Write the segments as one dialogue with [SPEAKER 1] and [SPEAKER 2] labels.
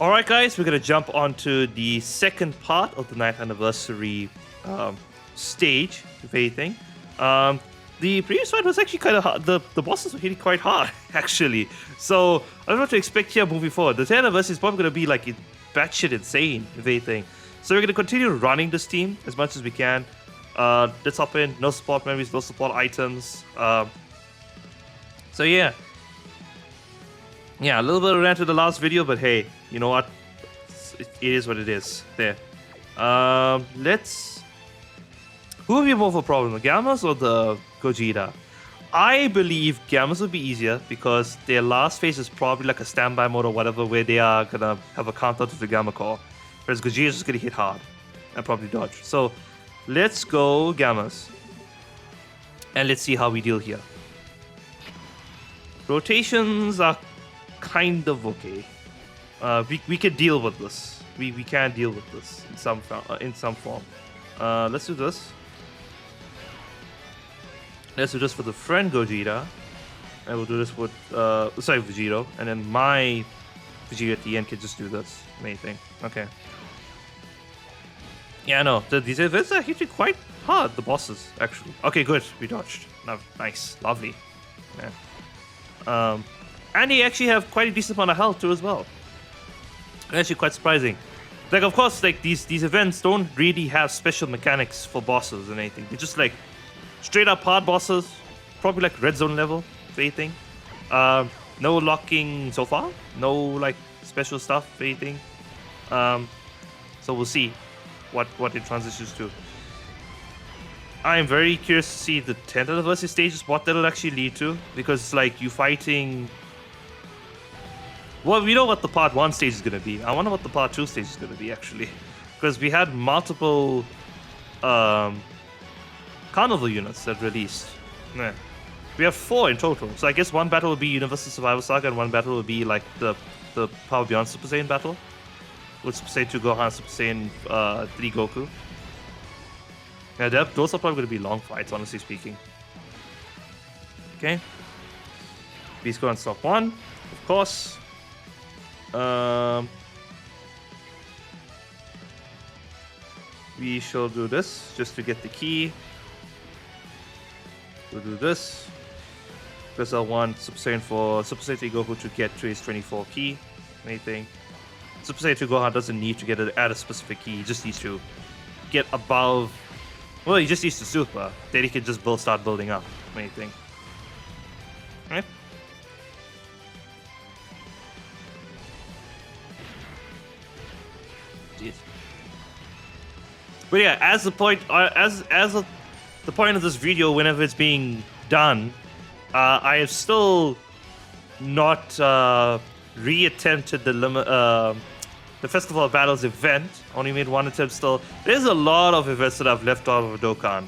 [SPEAKER 1] Alright guys, we're gonna jump onto the second part of the 9th anniversary stage, if anything. The previous one was actually kind of hard. The bosses were hitting quite hard, actually. So I don't know what to expect here moving forward. The 10th anniversary is probably gonna be like batshit insane, if anything. So we're gonna continue running this team as much as we can. Let's hop in. No support memories, no support items. So yeah. Yeah, a little bit of rant to the last video, but hey, you know what? It is what it is. There. Let's... Who would be more of a problem, the Gammas or the Gogeta? I believe Gammas would be easier because their last phase is probably like a standby mode or whatever where they are gonna have a countdown to the Gamma Core. Whereas Gogeta is just gonna hit hard and probably dodge. So let's go Gammas. And let's see how we deal here. Rotations are kind of okay. We can deal with this. We can deal with this in some form. Let's do this. Let's do this for the friend Gogeta, and we'll do this with Vegito, and then my Vegeta at the end can just do this. Amazing. Okay. Yeah, no, these events are hitting quite hard. The bosses actually. Okay, good. We dodged. No, nice, lovely. Yeah. And they actually have quite a decent amount of health too as well. Actually quite surprising. Like, of course, like these events don't really have special mechanics for bosses and anything. They're just like straight up hard bosses, probably like red zone level, if anything. No locking so far, no like special stuff, if anything. So we'll see what it transitions to. I am very curious to see the 10th anniversary stages, what that'll actually lead to, because it's like you fighting. Well, we know what the part 1 stage is going to be. I wonder what the part 2 stage is going to be, actually. Because we had multiple carnival units that released. Yeah. We have 4 in total. So I guess one battle will be Universal Survival Saga, and one battle will be like the Power Beyond Super Saiyan battle. With Super Saiyan 2 Gohan, Super Saiyan 3 Goku. Yeah, those are probably going to be long fights, honestly speaking. Okay. Beast Gohan Stock 1, of course. We shall do this just to get the key. We'll do this because I want Super Saiyan 4, Super Saiyan 3 Goku to get to his 24 key. Anything. Super Saiyan 2 Gohan doesn't need to get it at a specific key. He just needs to get above. Well, he just needs to super. Then he can just start building up. Anything. Right? Jeez. But yeah, as the point, the point of this video, whenever it's being done, I have still not re-attempted the Festival of Battles event. Only made one attempt still. There's a lot of events that I've left out of Dokkan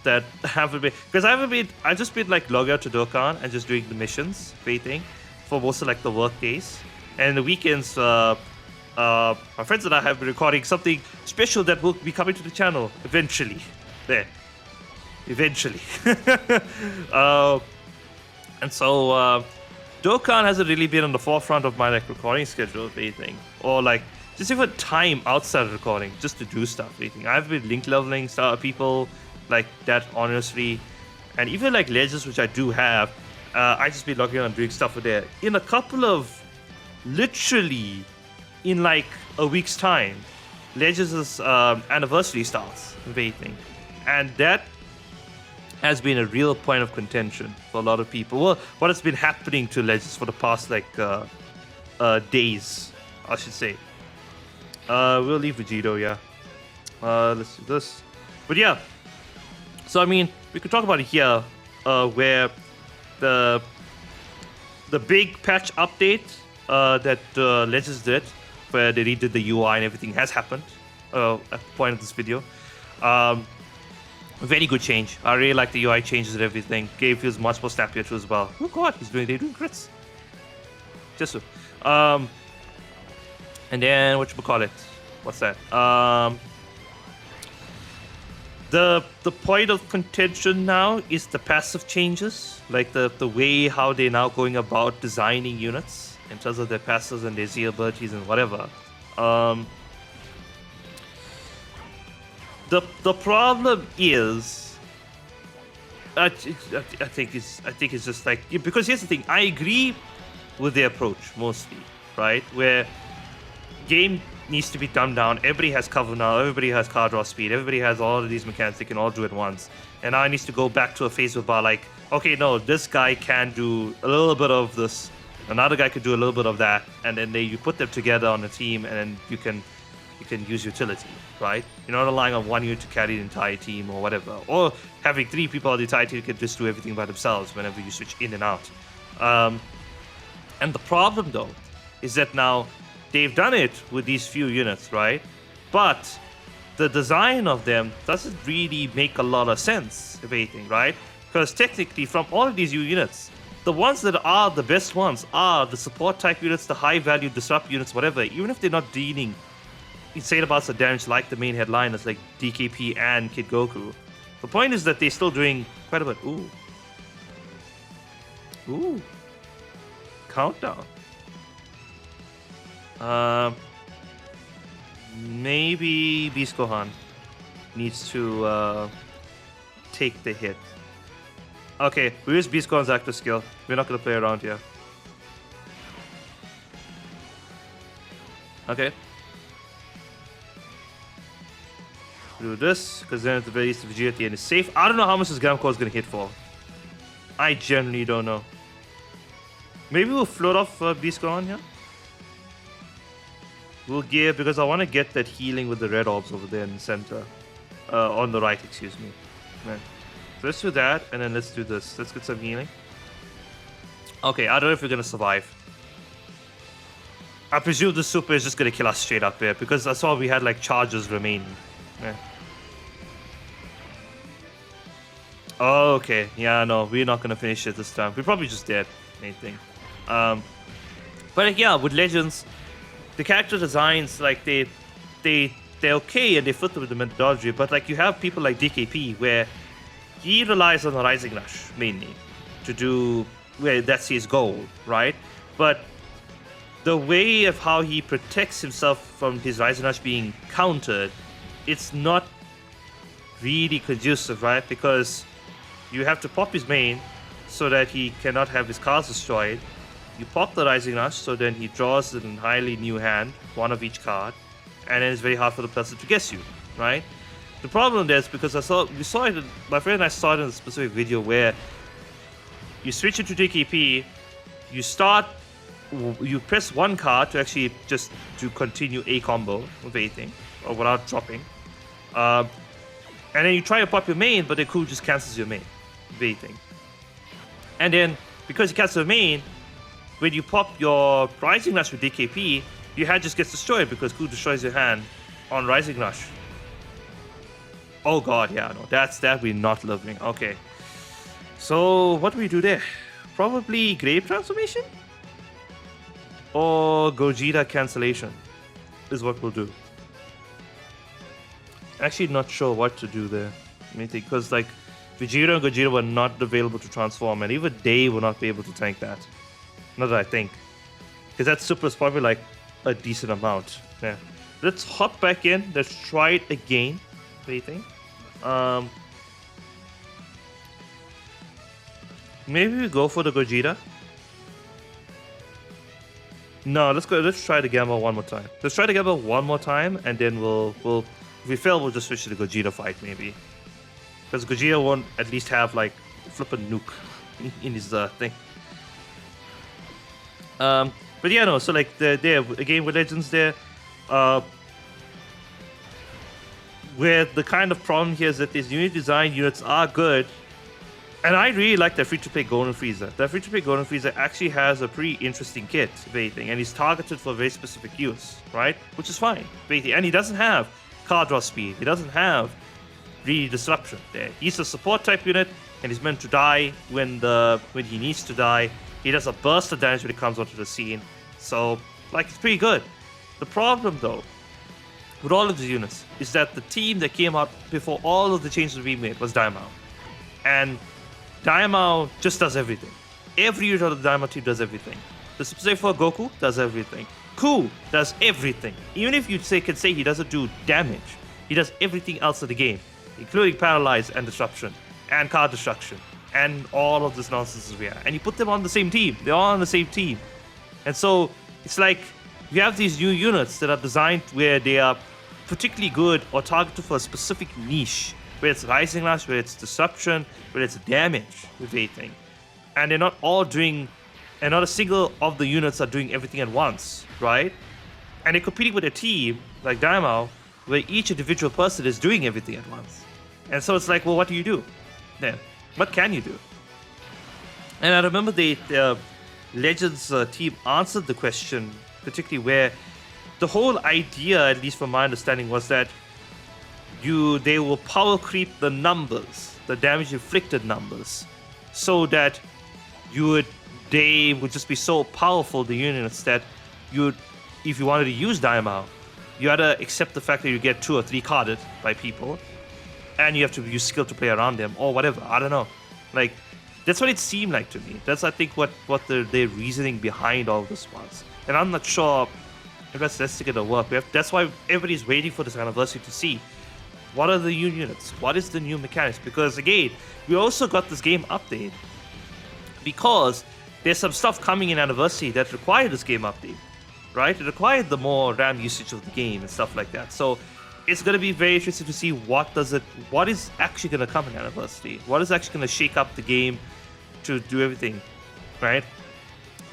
[SPEAKER 1] that haven't been, because I've just been like logging out to Dokkan and just doing the missions, waiting for most of like the work days, and the weekends. My friends and I have been recording something special that will be coming to the channel eventually. There. Eventually. And so, Dokkan hasn't really been on the forefront of my like recording schedule, if anything. Or like, just even time outside of recording, just to do stuff, if anything. I've been link leveling people like that, honestly. And even like Legends, which I do have, I just been logging on and doing stuff with there. In a couple of, literally, in like a week's time, Legends' anniversary starts, if anything. And that has been a real point of contention for a lot of people. Well, what has been happening to Legends for the past like days, I should say. We'll leave Vegito, yeah. Let's do this. But yeah, so I mean, we could talk about it here, where the big patch update that Legends did, where they redid the UI and everything, has happened at the point of this video. Very good change. I really like the UI changes and everything. Game feels much more snappier too as well. Oh god, they're doing crits. Just so. And then whatchamacallit? What's that? The point of contention now is the passive changes, like the way how they're now going about designing units in terms of their passives and their Z abilities and whatever. The problem is, I think it's just like, because here's the thing. I agree with their approach mostly, right? Where game needs to be dumbed down. Everybody has cover now. Everybody has card draw speed. Everybody has all of these mechanics they can all do at once. And now it needs to go back to a phase where, like, okay, no, this guy can do a little bit of this. Another guy could do a little bit of that, and then you put them together on a team, and then you can use utility, right? You're not relying on one unit to carry the entire team or whatever, or having 3 people on the entire team who can just do everything by themselves whenever you switch in and out. And the problem, though, is that now they've done it with these few units, right? But the design of them doesn't really make a lot of sense, if anything, right? Because technically, from all of these new units, the ones that are the best ones are the support type units, the high value disrupt units, whatever, even if they're not dealing insane amounts of damage like the main headliners like DKP and Kid Goku. The point is that they're still doing quite a bit. Ooh. Countdown. Maybe Beast Gohan needs to take the hit. Okay, we use Beast Gohan's active skill. We're not going to play around here. Okay. Do this, because then at the very least, Vegeta at the end is safe. I don't know how much this Gamma Core is going to hit for. I genuinely don't know. Maybe we'll float off Beast Gohan here. We'll gear, because I want to get that healing with the red orbs over there in the center. On the right, excuse me. Man. So let's do that, and then let's do this. Let's get some healing. Okay, I don't know if we're going to survive. I presume the super is just going to kill us straight up there, because I saw we had like charges remaining. Yeah. Oh, okay. Yeah, no, we're not going to finish it this time. We're probably just dead. Anything. But yeah, with Legends, the character designs, like, they're okay and they fit with the methodology, but like you have people like DKP where he relies on the Rising Rush mainly to do, where that's his goal, right? But the way of how he protects himself from his Rising Rush being countered, it's not really conducive, right? Because you have to pop his main so that he cannot have his cards destroyed. You pop the Rising Rush, so then he draws an entirely new hand, one of each card, and then it's very hard for the person to guess you, right? The problem there is because we saw it, my friend and I saw it in a specific video where you switch into DKP, you press one card to actually just to continue a combo with anything, or without dropping. And then you try to pop your main, but the Ku just cancels your main with anything. And then, because he cancels your main, when you pop your Rising Rush with DKP, your hand just gets destroyed because Ku destroys your hand on Rising Rush. Oh god, yeah, no, that we're not loving. Okay. So, what do we do there? Probably Grave Transformation? Or Gogeta Cancellation is what we'll do. Actually, not sure what to do there. I mean, because like Vegeta and Gogeta were not available to transform, and even they will not be able to tank that. Not that I think. Because that super is probably like a decent amount. Yeah. Let's hop back in. Let's try it again. What do you think? Maybe we go for the Gogeta. No, let's go. Let's try the Gamma one more time. Let's try the Gamma one more time, and then we'll if we fail, we'll just switch to the Gogeta fight maybe. Because Gogeta won't at least have like flippin' nuke in his thing. But yeah, no. So like there again with Legends there, where the kind of problem here is that these unit design units are good, and I really like that free-to-play Golden Frieza. That free-to-play Golden Frieza actually has a pretty interesting kit, if anything, and he's targeted for very specific use, right? Which is fine, basically. And he doesn't have card draw speed. He doesn't have really disruption there. He's a support type unit, and he's meant to die when he needs to die. He does a burst of damage when he comes onto the scene. So, like, it's pretty good. The problem, though, with all of the units, is that the team that came out before all of the changes we made was Daimao. And Daimao just does everything. Every unit of the Daimao team does everything. The Super Saiyan 4 Goku does everything. Ku does everything. Even if you can say he doesn't do damage, he does everything else in the game, including paralyze and disruption and card destruction and all of this nonsense we have. And you put them on the same team. They're all on the same team. And so it's like you have these new units that are designed where they are particularly good or targeted for a specific niche, whether it's Rising Rush, whether it's Disruption, whether it's damage with anything. And they're not all doing, and not a single of the units are doing everything at once, right? And they're competing with a team like Daimao, where each individual person is doing everything at once. And so it's like, well, what do you do then? What can you do? And I remember the Legends team answered the question, particularly where the whole idea, at least from my understanding, was that they will power creep the numbers, the damage inflicted numbers, so that they would just be so powerful, the units, that if you wanted to use Daimao, you had to accept the fact that you get 2 or 3 carded by people, and you have to use skill to play around them or whatever. I don't know. Like, that's what it seemed like to me. That's, I think, what their reasoning behind all this was. And I'm not sure if that's going to work. That's why everybody's waiting for this anniversary to see what are the new units, what is the new mechanics. Because again, we also got this game update because there's some stuff coming in anniversary that required this game update, right? It required the more RAM usage of the game and stuff like that. So it's going to be very interesting to see what is actually going to come in anniversary. What is actually going to shake up the game to do everything, right?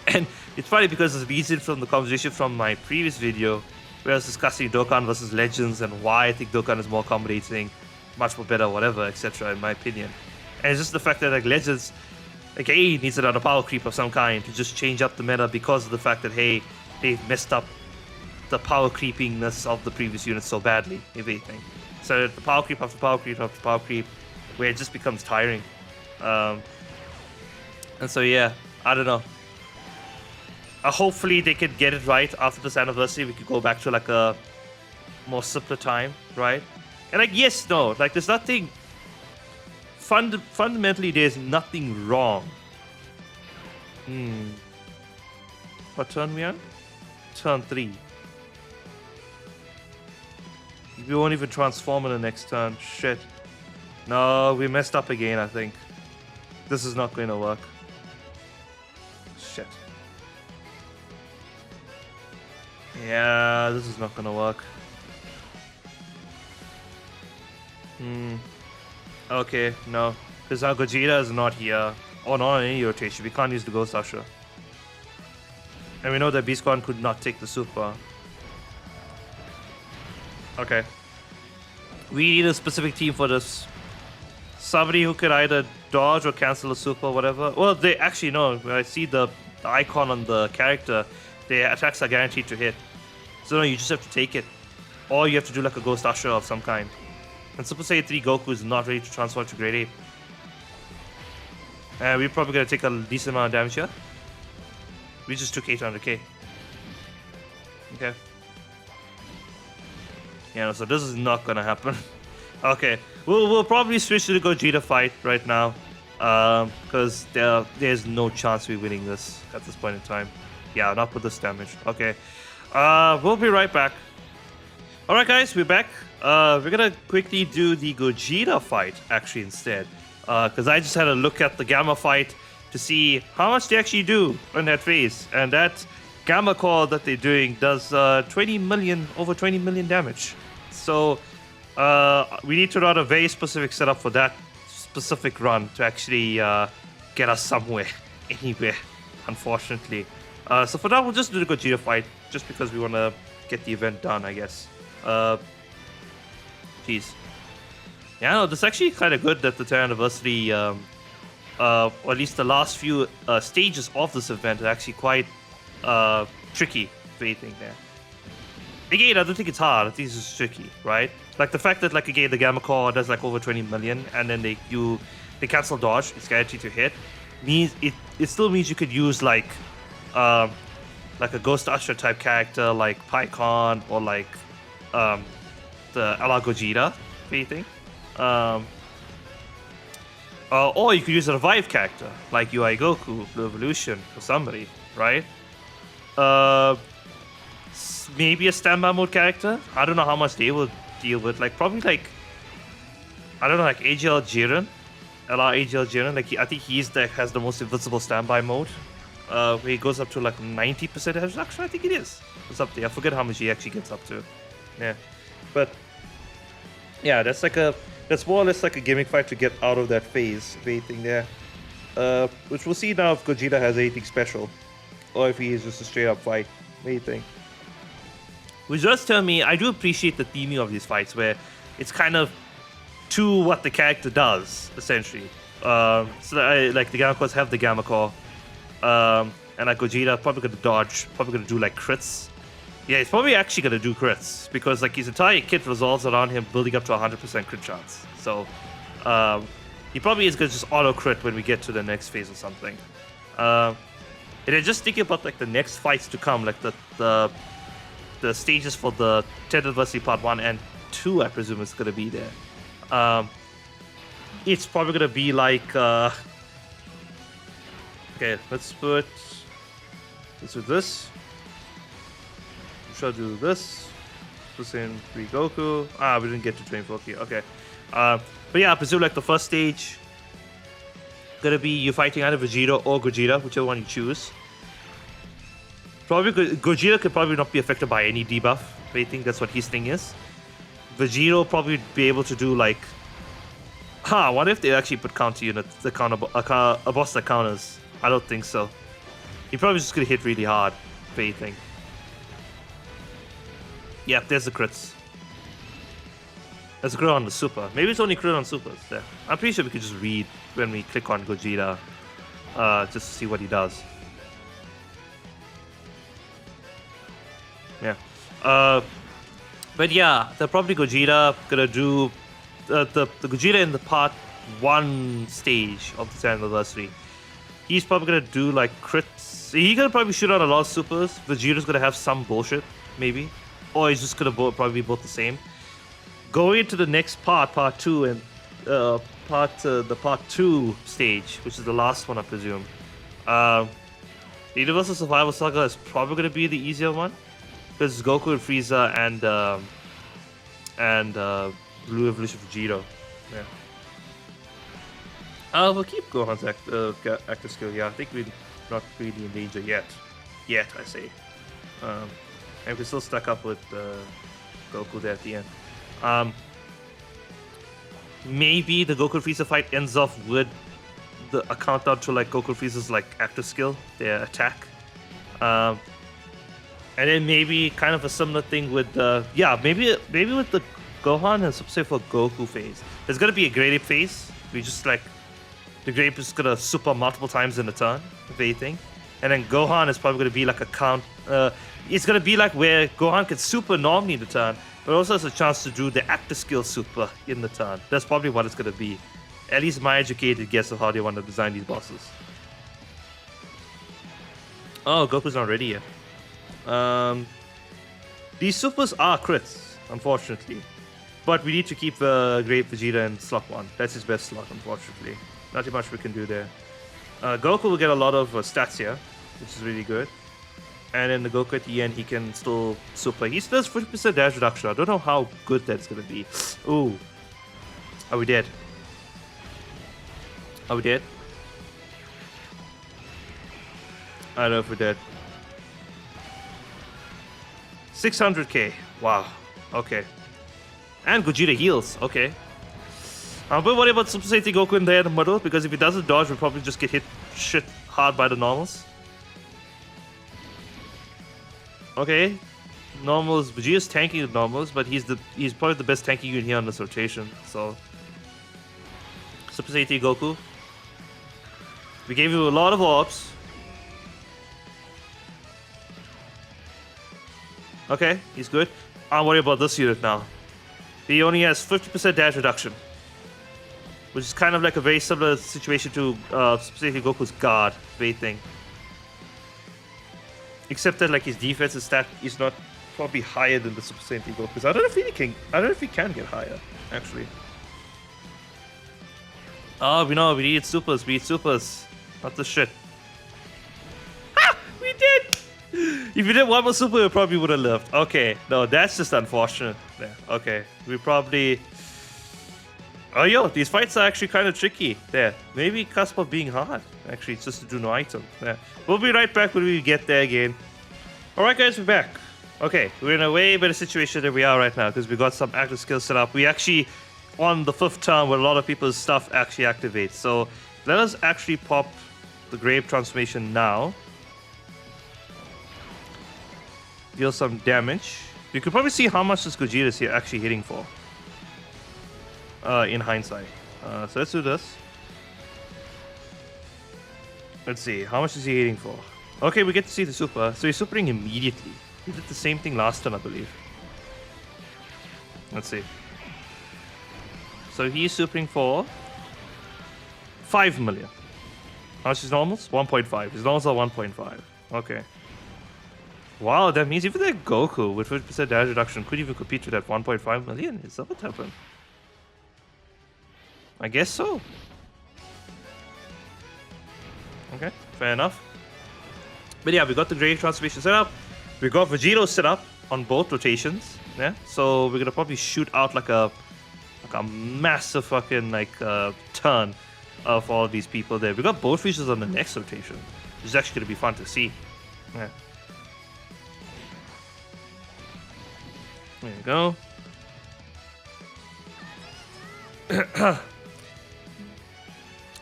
[SPEAKER 1] And it's funny because it's reason from the conversation from my previous video where I was discussing Dokkan versus Legends and why I think Dokkan is more accommodating, much more better, whatever, etc. in my opinion. And it's just the fact that like Legends, again, needs another power creep of some kind to just change up the meta because of the fact that, hey, they've messed up the power creepingness of the previous units so badly, if anything. So the power creep after power creep after power creep, where it just becomes tiring. And so yeah, I don't know. Hopefully they can get it right after this anniversary. We could go back to like a more simpler time, right? And like, yes, no, like there's nothing fundamentally there's nothing wrong. What turn we on? Turn 3. We won't even transform in the next turn. Shit. No, we messed up again, I think. This is not going to work. Shit. Yeah, this is not gonna work. Okay, no. Because our Gogeta is not here. Or not on any rotation. We can't use the Ghost Usher. And we know that Beastcon could not take the super. Okay. We need a specific team for this. Somebody who could either dodge or cancel a super, whatever. Well, they actually know. I see the icon on the character. Their attacks are guaranteed to hit. So no, you just have to take it. Or you have to do like a Ghost Usher of some kind. And Super Saiyan 3 Goku is not ready to transform to Grade 8. And we're probably going to take a decent amount of damage here. We just took 800k. Okay. Yeah, so this is not going to happen. Okay. We'll probably switch to the Gogeta fight right now. Because there's no chance we're winning this at this point in time. Yeah, not with this damage. Okay. We'll be right back. Alright guys, we're back. We're gonna quickly do the Gogeta fight actually instead. Because I just had a look at the Gamma fight to see how much they actually do in that phase. And that Gamma core that they're doing does over 20 million damage. So we need to run a very specific setup for that specific run to actually get us somewhere, anywhere, unfortunately. So for now, we'll just do the Gogeta fight, just because we want to get the event done, I guess. Jeez. Yeah, no, this is actually kind of good that the 10th anniversary, or at least the last few stages of this event are actually quite tricky for anything there. Again, I don't think it's hard, I think it's just tricky, right? Like the fact that, like, again, the Gamma Core does like over 20 million, and then they cancel dodge, it's guaranteed to hit, means it still means you could use like a Ghost Usher type character like PyCon or like the Ala Gogeta, if anything. Or you could use a revive character like UI Goku, Blue Evolution, or somebody, right? Maybe a standby mode character. I don't know how much they will deal with. Like probably like I don't know, like AGL Jiren, LR AGL Jiren. Like I think he's the has the most invincible standby mode. Where he goes up to like 90% damage reduction. I think it is. It's up there. I forget how much he actually gets up to. Yeah, but yeah, that's more or less like a gimmick fight to get out of that phase thing there. Which we'll see now if Gogeta has anything special, or if he is just a straight up fight. What do you think? Which does tell me I do appreciate the theming of these fights, where it's kind of to what the character does essentially. So that like the Gamma Cores have the Gamma Core. And like Gogeta probably gonna dodge, probably gonna do like crits. Yeah, he's probably actually gonna do crits because like his entire kit resolves around him building up to 100% crit chance. So he probably is gonna just auto crit when we get to the next phase or something. And then just thinking about like the next fights to come, like the stages for the 10th Anniversary Part 1 and 2, I presume is gonna be there. It's probably gonna be like okay, let's do this. Shall do this. This in 3 Goku. We didn't get to 24 here. Okay. But yeah, I presume like the first stage gonna be you fighting either Vegeta or Gogeta, whichever one you choose. Probably Gogeta could probably not be affected by any debuff. I think that's what his thing is. Vegeta will probably be able to do like, what if they actually put counter units, a boss that counters? I don't think so. He probably just gonna hit really hard, if anything. Yep, there's the crits. There's a crit on the super. Maybe it's only crit on supers there. I'm pretty sure we could just read when we click on Gogeta, just to see what he does. Yeah. But yeah, they're probably Gogeta gonna do the Gogeta in the part 1 stage of the 10th anniversary. He's probably gonna do like crits. He's gonna probably shoot out a lot of supers. Vegeta's gonna have some bullshit, maybe. Or he's just gonna probably be both the same. Going into the next part 2, and the part 2 stage, which is the last one, I presume. The Universal Survival Saga is probably gonna be the easier one. Because Goku and Frieza and Blue Evolution Vegeta. Yeah. We'll keep Gohan's active skill. Yeah, I think we're not really in danger yet. Yet, I say. And we're still stuck up with Goku there at the end. Maybe the Goku Frieza fight ends off with a countdown to like Goku Frieza's like active skill, their attack. And then maybe kind of a similar thing with maybe with the Gohan and Super Saiyan for Goku phase. There's gonna be a graded phase. We just like the grape is gonna super multiple times in a turn, if anything. And then Gohan is probably gonna be like a count. It's gonna be like where Gohan can super normally in the turn, but also has a chance to do the active skill super in the turn. That's probably what it's gonna be. At least my educated guess of how they want to design these bosses. Oh, Goku's not ready yet. These supers are crits, unfortunately. But we need to keep Great Vegeta in slot 1. That's his best slot, unfortunately. Not much we can do there. Goku will get a lot of stats here, which is really good. And then the Goku at the end, he can still super. He still has 50% dash reduction. I don't know how good that's going to be. Ooh. Are we dead? Are we dead? I don't know if we're dead. 600k. Wow. Okay. And Gogeta heals. Okay. I'm a bit worried about Super Saiyan Goku in there in the middle, because if he doesn't dodge, we'll probably just get hit shit hard by the normals. Okay. Normals. Vegeta's tanking the normals, but he's probably the best tanking unit here on this rotation. So Super Saiyan Goku. We gave you a lot of orbs. Okay, he's good. I'm worried about this unit now. He only has 50% dash reduction, which is kind of like a very similar situation to Super Saiyan Goku's guard thing. Except that like his defensive stat is not probably higher than the Super Saiyan Goku's. I don't know if he can get higher, actually. Oh, we know, we need supers, Not this shit. Ha! We did! If you did one more super, we probably would have lived. Okay, no, that's just unfortunate. Yeah, okay, we probably... Oh, yo, these fights are actually kind of tricky. There, maybe cusp of being hard. Actually, it's just to do no item. Yeah. We'll be right back when we get there again. Alright, guys, we're back. Okay, we're in a way better situation than we are right now because we got some active skills set up. We actually on the 5th turn where a lot of people's stuff actually activates. So let us actually pop the Grave Transformation now. Deal some damage. You could probably see how much this Gogeta is here actually hitting for. In hindsight. So let's do this. Let's see, how much is he hitting for? Okay, we get to see the super. So he's supering immediately. He did the same thing last turn, I believe. Let's see. So he's supering for 5 million. How much is normals? 1.5. His normals are 1.5. Okay. Wow, that means even that Goku with 50% damage reduction could even compete with that 1.5 million. Is that what happened? I guess so. Okay, fair enough. But yeah, we got the Grave Transformation set up. We got Vegito set up on both rotations. Yeah, so we're gonna probably shoot out like a massive fucking turn of all of these people there. We got both features on the next rotation, which is actually gonna be fun to see. Yeah. There you go.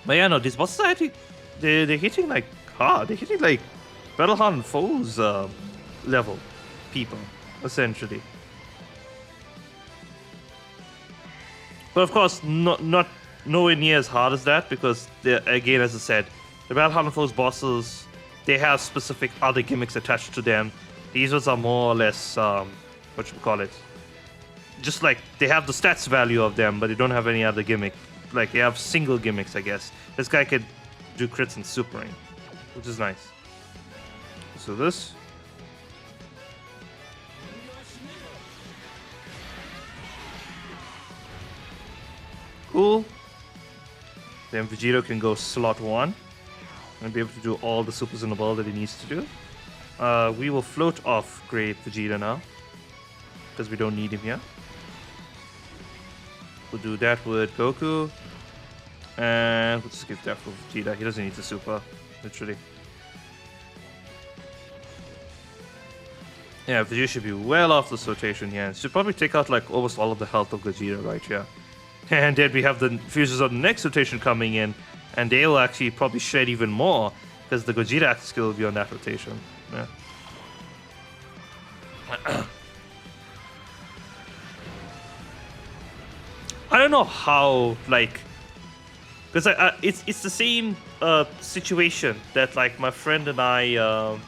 [SPEAKER 1] But yeah, no, these bosses are actually they're hitting like hard. They're hitting like Battle foes level people, essentially. But of course, not nowhere near as hard as that because again, as I said, the Battle foes bosses, they have specific other gimmicks attached to them. These ones are more or less what should we call it? Just like they have the stats value of them, but they don't have any other gimmick. Like they have single gimmicks, I guess. This guy could do crits and supering, which is nice. So this. Cool. Then Vegito can go slot 1 and be able to do all the supers in the world that he needs to do. We will float off Great Vegeta now because we don't need him here. We'll do that with Goku. And we'll just give that for Vegeta. He doesn't need the super, literally. Yeah, Vegeta should be well off this rotation here. Should probably take out like almost all of the health of Vegeta right here. And then we have the fuses on the next rotation coming in. And they will actually probably shred even more because the Gogeta active skill will be on that rotation. Yeah. I don't know how, like, because it's the same situation that like my friend and I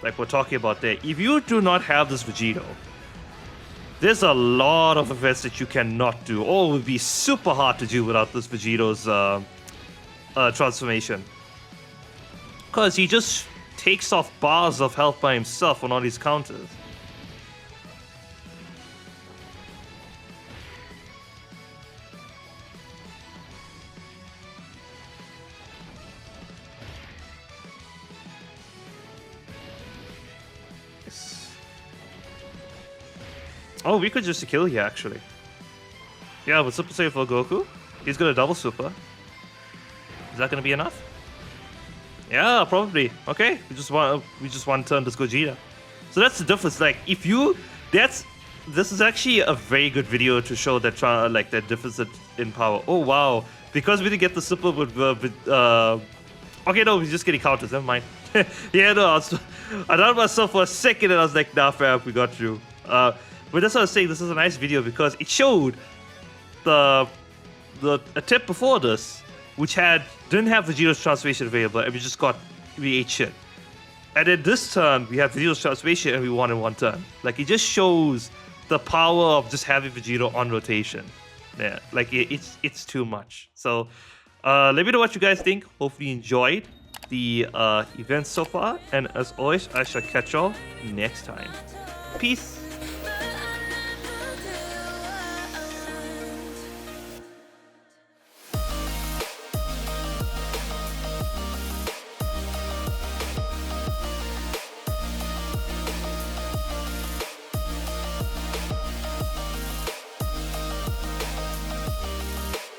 [SPEAKER 1] like we're talking about there. If you do not have this Vegito, there's a lot of events that you cannot do, or it would be super hard to do without this Vegito's transformation, because he just takes off bars of health by himself on all these counters. Oh, we could just kill here, actually. Yeah, but Super Saiyan for Goku. He's got a double super. Is that gonna be enough? Yeah, probably. Okay, we just want to turn this Gogeta. So that's the difference. Like, if you, this is actually a very good video to show that like that difference in power. Oh wow, because we didn't get the super with okay, no, we're just getting counters. Never mind. Yeah, no, I thought myself for a second and I was like, nah, fam, we got you. But that's what I was saying. This is a nice video because it showed the attempt before this, which didn't have Vegito's transformation available, and we ate shit. And then this turn, we have Vegito's transformation, and we won in one turn. Like, it just shows the power of just having Vegito on rotation. Yeah, like it's too much. So let me know what you guys think. Hopefully you enjoyed the events so far, and as always, I shall catch y'all next time. Peace.